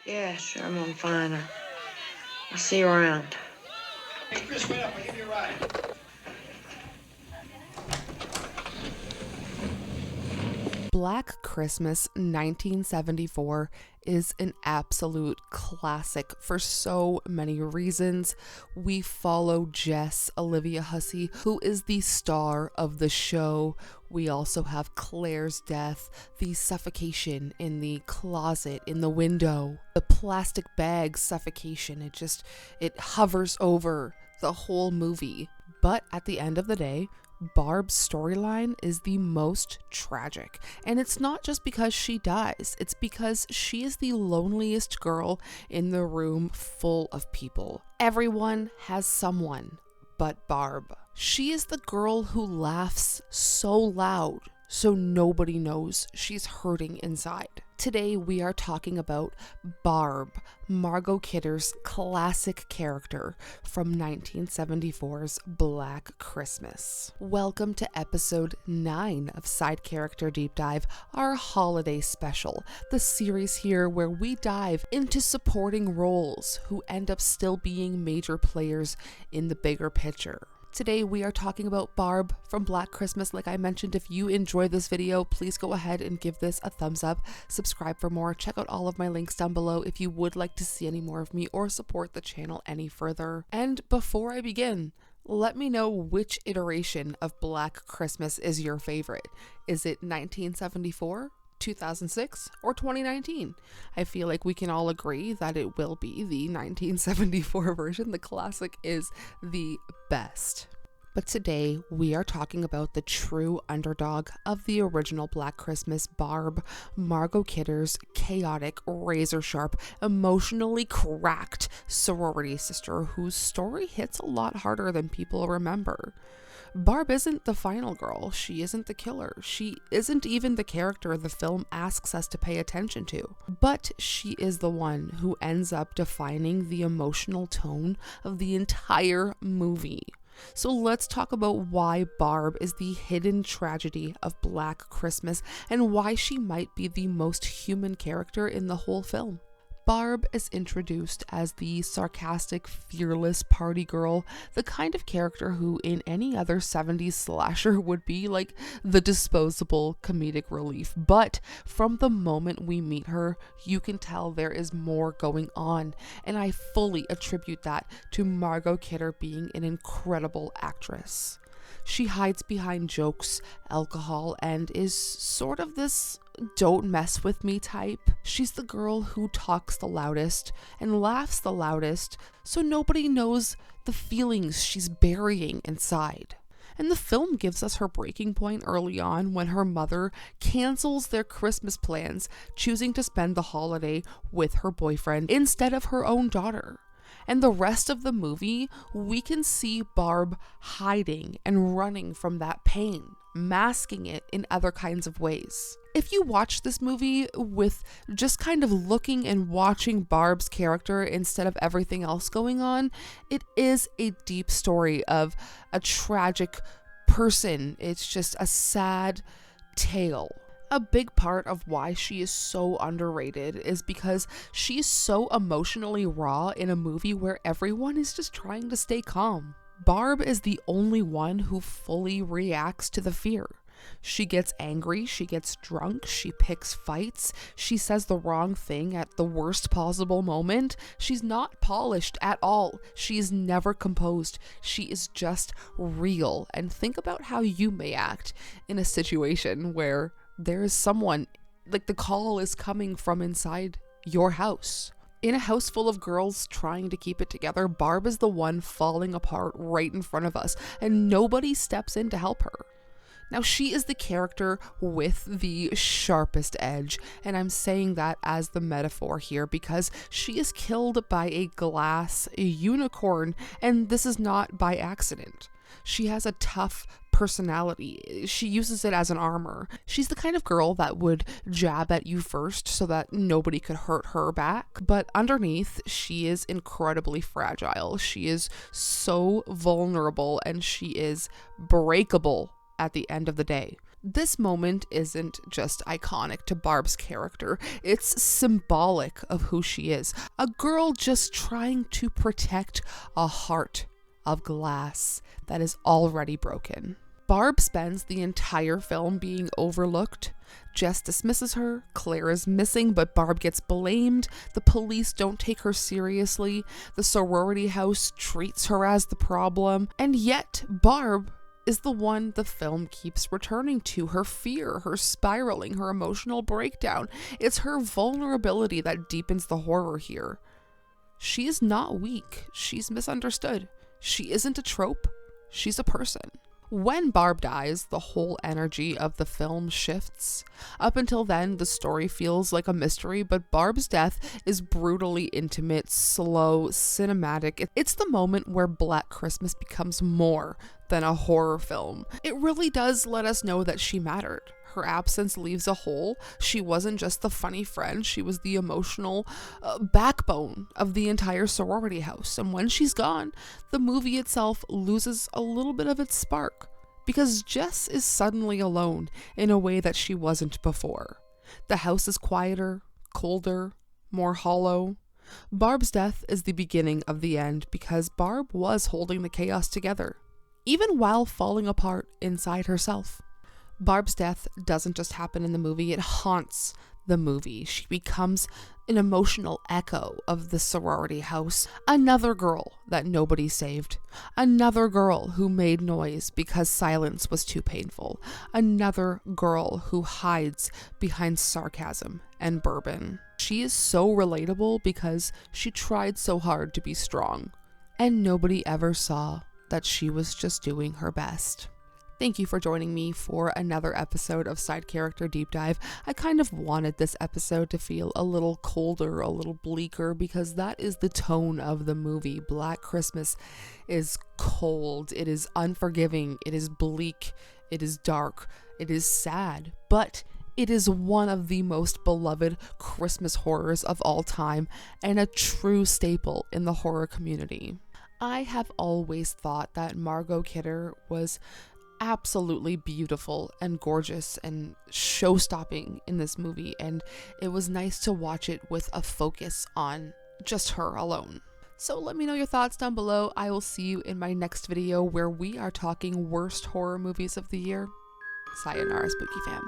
Yeah, sure, I'm fine. I'll see you around. Hey, Chris, wait up. I'll give you a ride. Black Christmas 1974 is an absolute classic for so many reasons. We follow Jess, Olivia Hussey, who is the star of the show. We also have Claire's death, the suffocation in the closet, in the window, the plastic bag suffocation. It hovers over the whole movie. But at the end of the day, Barb's storyline is the most tragic. And it's not just because she dies, it's because she is the loneliest girl in the room full of people. Everyone has someone but Barb. She is the girl who laughs so loud so nobody knows she's hurting inside. Today we are talking about Barb, Margot Kidder's classic character from 1974's Black Christmas. Welcome to episode 9 of Side Character Deep Dive, our holiday special, the series here where we dive into supporting roles who end up still being major players in the bigger picture. Today we are talking about Barb from Black Christmas. Like I mentioned, if you enjoy this video, please go ahead and give this a thumbs up, subscribe for more, check out all of my links down below if you would like to see any more of me or support the channel any further. And before I begin, let me know which iteration of Black Christmas is your favorite. Is it 1974? 2006 or 2019? I feel like we can all agree that it will be the 1974 version. The classic is the best. But today we are talking about the true underdog of the original Black Christmas, Barb, Margot Kidder's chaotic, razor-sharp, emotionally cracked sorority sister whose story hits a lot harder than people remember. Barb isn't the final girl, she isn't the killer, she isn't even the character the film asks us to pay attention to, but she is the one who ends up defining the emotional tone of the entire movie. So let's talk about why Barb is the hidden tragedy of Black Christmas and why she might be the most human character in the whole film. Barb is introduced as the sarcastic, fearless party girl, the kind of character who in any other 70s slasher would be like the disposable comedic relief. But from the moment we meet her, you can tell there is more going on, and I fully attribute that to Margot Kidder being an incredible actress. She hides behind jokes, alcohol, and is sort of this don't mess with me type. She's the girl who talks the loudest and laughs the loudest, so nobody knows the feelings she's burying inside. And the film gives us her breaking point early on when her mother cancels their Christmas plans, choosing to spend the holiday with her boyfriend instead of her own daughter. And the rest of the movie, we can see Barb hiding and running from that pain, masking it in other kinds of ways. If you watch this movie with just kind of looking and watching Barb's character instead of everything else going on, it is a deep story of a tragic person. It's just a sad tale. A big part of why she is so underrated is because she's so emotionally raw in a movie where everyone is just trying to stay calm. Barb is the only one who fully reacts to the fear. She gets angry, she gets drunk, she picks fights, she says the wrong thing at the worst possible moment. She's not polished at all. She's never composed. She is just real. And think about how you may act in a situation where there is someone, like the call is coming from inside your house. In a house full of girls trying to keep it together, Barb is the one falling apart right in front of us, and nobody steps in to help her. Now, she is the character with the sharpest edge, and I'm saying that as the metaphor here because she is killed by a glass unicorn, and this is not by accident. She has a tough personality. She uses it as an armor. She's the kind of girl that would jab at you first so that nobody could hurt her back. But underneath, she is incredibly fragile. She is so vulnerable and she is breakable at the end of the day. This moment isn't just iconic to Barb's character, it's symbolic of who she is. A girl just trying to protect a heart of glass that is already broken. Barb spends the entire film being overlooked. Jess dismisses her, Claire is missing, but Barb gets blamed, the police don't take her seriously, the sorority house treats her as the problem, and yet Barb is the one the film keeps returning to. Her fear, her spiraling, her emotional breakdown. It's her vulnerability that deepens the horror here. She is not weak, she's misunderstood. She isn't a trope, she's a person. When Barb dies, the whole energy of the film shifts. Up until then, the story feels like a mystery, but Barb's death is brutally intimate, slow, cinematic. It's the moment where Black Christmas becomes more than a horror film. It really does let us know that she mattered. Her absence leaves a hole. She wasn't just the funny friend, she was the emotional backbone of the entire sorority house. And when she's gone, the movie itself loses a little bit of its spark, because Jess is suddenly alone in a way that she wasn't before. The house is quieter, colder, more hollow. Barb's death is the beginning of the end, because Barb was holding the chaos together, even while falling apart inside herself. Barb's death doesn't just happen in the movie, it haunts the movie. She becomes an emotional echo of the sorority house. Another girl that nobody saved. Another girl who made noise because silence was too painful. Another girl who hides behind sarcasm and bourbon. She is so relatable because she tried so hard to be strong, and nobody ever saw that she was just doing her best. Thank you for joining me for another episode of Side Character Deep Dive. I kind of wanted this episode to feel a little colder, a little bleaker, because that is the tone of the movie. Black Christmas is cold, it is unforgiving, it is bleak, it is dark, it is sad, but it is one of the most beloved Christmas horrors of all time and a true staple in the horror community. I have always thought that Margot Kidder was absolutely beautiful and gorgeous and show-stopping in this movie, and it was nice to watch it with a focus on just her alone. So let me know your thoughts down below. I will see you in my next video where we are talking worst horror movies of the year. Sayonara, spooky fam.